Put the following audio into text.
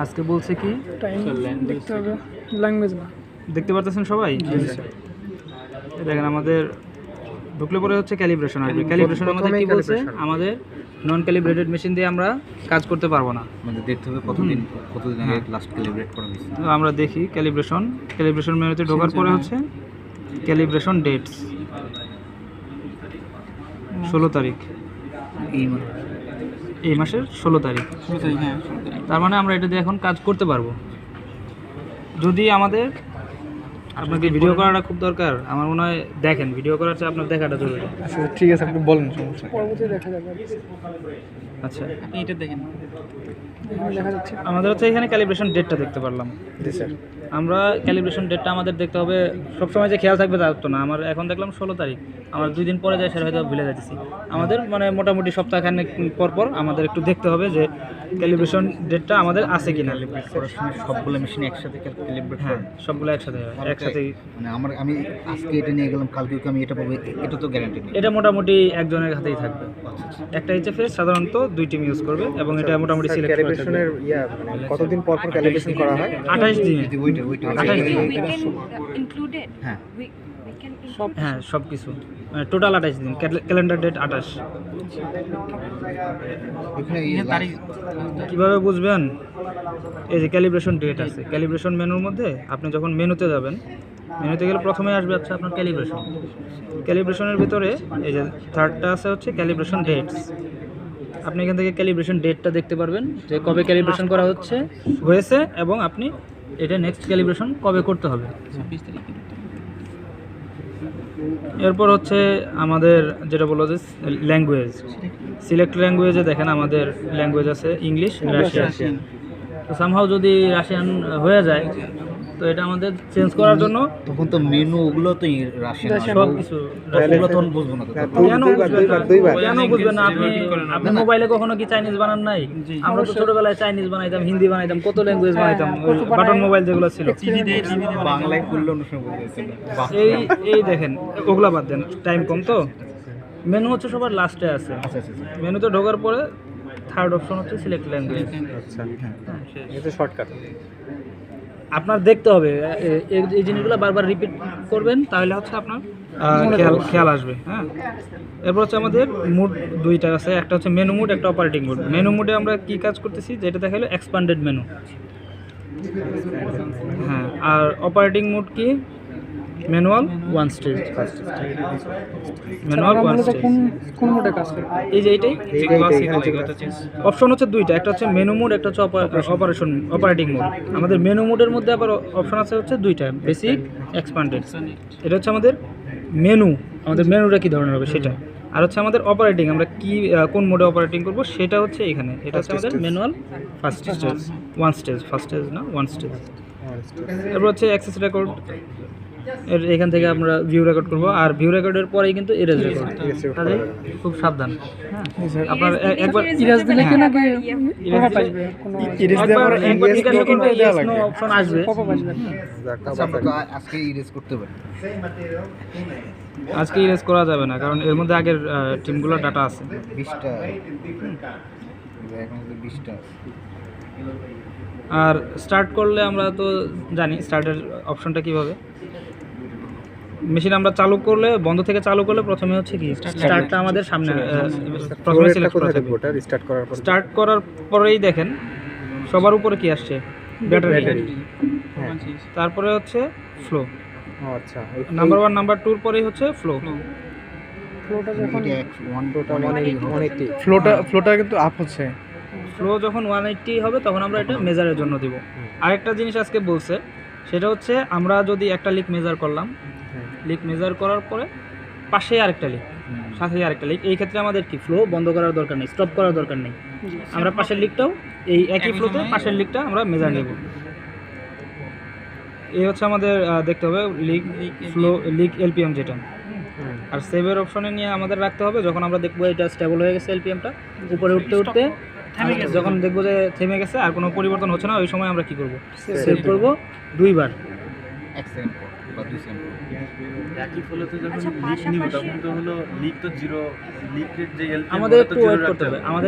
আজকে বলছে কি টাইম দেখতে হবে, ল্যাঙ্গুয়েজ না। দেখতে পারতেছেন সবাই? এই দেখেন আমাদের ঢুকলে পরে হচ্ছে ক্যালিব্রেশন আসবে। ক্যালিব্রেশন আমাদের কি বলছে? আমাদের নন ক্যালিব্রেটেড মেশিন দিয়ে আমরা কাজ করতে পারবো না। আমাদের দেখতে হবে কতদিন আগে লাস্ট ক্যালিব্রেট করা হয়েছে। তো আমরা দেখি ক্যালিব্রেশন মেনুতে ঢোকার পরে হচ্ছে ক্যালিব্রেশন ডেটস 16 তারিখ, এই মাসের 16 তারিখ। তার মানে আমরা এটা দিয়ে এখন কাজ করতে পারবো। যদি আমাদের আপনাকে ভিডিও করাটা খুব দরকার, আমার মনে হয় দেখেন ভিডিও করার চেয়ে আপনার দেখাটা জরুরি। আচ্ছা ঠিক আছে, আপনি বলেন, সমস্যা পরবর্তী দেখা যাবে। আচ্ছা আপনি এটা দেখেন, এখানে দেখা যাচ্ছে। আমাদের হচ্ছে এখানে ক্যালিব্রেশন ডেটটা দেখতে পারলাম। জি স্যার। আমরা ক্যালিব্রেশন ডেটটা আমাদের দেখতে হবে, সবসময় যে খেয়াল থাকবে তা তো না। আমার এখন দেখলাম 16 তারিখ, আমার 2 দিন পরে যায় সেটা হয়তো ভুলে যাচ্ছি। আমাদের মানে মোটামুটি সপ্তাহখানেক পর পর আমাদের একটু দেখতে হবে যে ক্যালিব্রেশন ডেটটা আমাদের আছে কিনা। ক্যালিব্রেট করার সময় সবগুলো মেশিন একসাথে ক্যালিব্রেট হ্যাঁ, করেন? সবগুলো একসাথে হয়, একসাথেই। মানে আমি আজকে এটা নিয়ে গেলাম, কালকে আমি এটা পাবো, এটা তো গ্যারান্টি নেই। এটা মোটামুটি একজনের হাতেই থাকবে। একটা এইচএফএস সাধারণত 2 টিম ইউজ করবে এবং এটা মোটামুটি সিলেক্ট করা থাকবে। ক্যালিব্রেশনের মানে কতদিন পর পর ক্যালিব্রেশন করা হয়? 28 দিনে। ওইটা 28 দিন। We can include it. হ্যাঁ। We can সব, হ্যাঁ সব কিছু টোটাল 28 দিন, ক্যালেন্ডার ডেট 28। ওখানে তারিখ কিভাবে বুঝবেন? এই যে ক্যালিব্রেশন ডেট আছে, ক্যালিব্রেশন মেনুর মধ্যে আপনি যখন মেনুতে যাবেন, মেনুতে গেলে প্রথমে আসবে হচ্ছে আপনার ক্যালিব্রেশনের ভিতরে এই যে থার্ডটা আছে হচ্ছে ক্যালিব্রেশন ডেটস। আপনি এখান থেকে ক্যালিব্রেশন ডেটটা দেখতে পারবেন যে কবে ক্যালিব্রেশন করা হয়েছে এবং আপনি এটা নেক্সট ক্যালিব্রেশন কবে করতে হবে। এরপর হচ্ছে আমাদের যেটা বলো যে ল্যাঙ্গুয়েজ, সিলেক্ট ল্যাঙ্গুয়েজে দেখেন আমাদের ল্যাঙ্গুয়েজ আছে ইংলিশ, রাশিয়ান। তো সামহাও যদি রাশিয়ান হয়ে যায় তো এটা আমাদের চেঞ্জ করার জন্য তখন তো মেনু ওগুলো তো রাশিয়ান, সব কিছু ওগুলো তখন বুঝবো না তো। কেন বুঝবেন না? আপনি মোবাইলে কখনো কি চাইনিজ বানান নাই? আমরা তো ছোটবেলায় চাইনিজ বানাইতাম, হিন্দি বানাইতাম, কত ল্যাঙ্গুয়েজ বানাইতাম, বাটন মোবাইল যেগুলো ছিল। বাংলায় করলে অনুষ্ঠান বলতেছিল। এই দেখেন ওগুলা বাদ দেন, টাইম কম তো। মেনু হচ্ছে সবার লাস্টে আছে। মেনুতে ঢোকার পরে থার্ড অপশন হচ্ছে সিলেক্ট ল্যাঙ্গুয়েজ। আচ্ছা, এটা শর্টকাট। আপনার দেখতে হবে এই জিনিসগুলো বারবার রিপিট করবেন, তাহলে হচ্ছে আপনার খেয়াল আসবে। হ্যাঁ, এরপর হচ্ছে আমাদের মুড দুইটা আছে, একটা হচ্ছে মেনু মুড, একটা অপারেটিং মুড। মেনু মুডে আমরা কি কাজ করতেছি, যেটা দেখালো এক্সপ্যান্ডেড মেনু। হ্যাঁ, আর অপারেটিং মুড কি? Manual 1 stage. ম্যানুয়াল 1 স্টেজ কোন মোডে কাজ করে? এই যে এইটাই অপশন হচ্ছে দুইটা, একটা হচ্ছে মেনু মোড, একটা হচ্ছে অপারেটিং মোড। আমাদের মেনু মোডের মধ্যে আবার অপশন আছে হচ্ছে দুইটা, বেসিক, এক্সপ্যান্ডেড। এটা হচ্ছে আমাদের মেনু, আমাদের মেনুটা কি ধরনের হবে সেটা। আর হচ্ছে আমাদের অপারেটিং, আমরা কি কোন মোডে অপারেটিং করব সেটা হচ্ছে এখানে। এটা হচ্ছে আমাদের manual first stage, 1 stage, first stage না 1 স্টেজ। এরপর হচ্ছে অ্যাক্সেস রেকর্ড, এখান থেকে আমরা ভিউ রেকর্ড করব। আর ভিউ রেকর্ডের পরেই কিন্তু ইরেজ রেকর্ড, তাহলে খুব সাবধান। হ্যাঁ, আপনার একবার ইরেজ দিলে কি নাকি পপআপ আসবে? ইরেজ দেওয়ার পরে নো অপশন আসবে। আজকে ইরেজ করতে পারি, আজকে ইরেজ করা যাবে না, কারণ এর মধ্যে আগের টিমগুলোর ডাটা আছে 20টা, এখন 20টা। আর স্টার্ট করলে আমরা তো জানি স্টার্টের অপশনটা কিভাবে। মেশিন আমরা চালু করলে, বন্ধ থেকে চালু করলে প্রথমে হচ্ছে কি স্টার্টটা আমাদের সামনে প্রথমে সিলেক্ট করা থাকবে। স্টার্ট করার পরেই দেখেন সবার উপরে কি আসছে, ব্যাটারি। তারপরে হচ্ছে ফ্লো। আচ্ছা, নাম্বার 1 নাম্বার 2 এর পরেই হচ্ছে ফ্লো। ফ্লোটা কিন্তু আপ হচ্ছে। ফ্লো যখন 180 হবে তখন আমরা এটা মেজারের জন্য দিব। আরেকটা জিনিস আজকে বলছে, সেটা হচ্ছে আমরা যদি একটা লিক মেজার করলাম, লিক মেজার করার পরে পাশে আরেকটা লিক, সাথে আরেকটা লিক, এই ক্ষেত্রে আমাদের কি ফ্লো বন্ধ করার দরকার নেই, স্টপ করার দরকার নেই। আমরা পাশের লিকটাও এই একই ফ্লোতে পাশের লিকটা আমরা মেজার নেব। এই হচ্ছে আমাদের দেখতে হবে লিক ফ্লো, লিক এলপিএম যেটা। আর সেভের অপশনে নিয়ে আমাদের রাখতে হবে, যখন আমরা দেখবো এটা স্টেবল হয়ে গেছে এলপিএমটা, উপরে উঠতে উঠতে যখন দেখবো যে থেমে গেছে আর কোনো পরিবর্তন হচ্ছে না, ওই সময় আমরা কি করব, সেভ করব 2 বার। 1 সেকেন্ড বা 2 সেকেন্ড একই ফলোতে যখন লিক নিব তখন তো হলো লিক তো জিরো, লিকের যে আমাদের একটু ওয়েট করতে হবে। আমাদের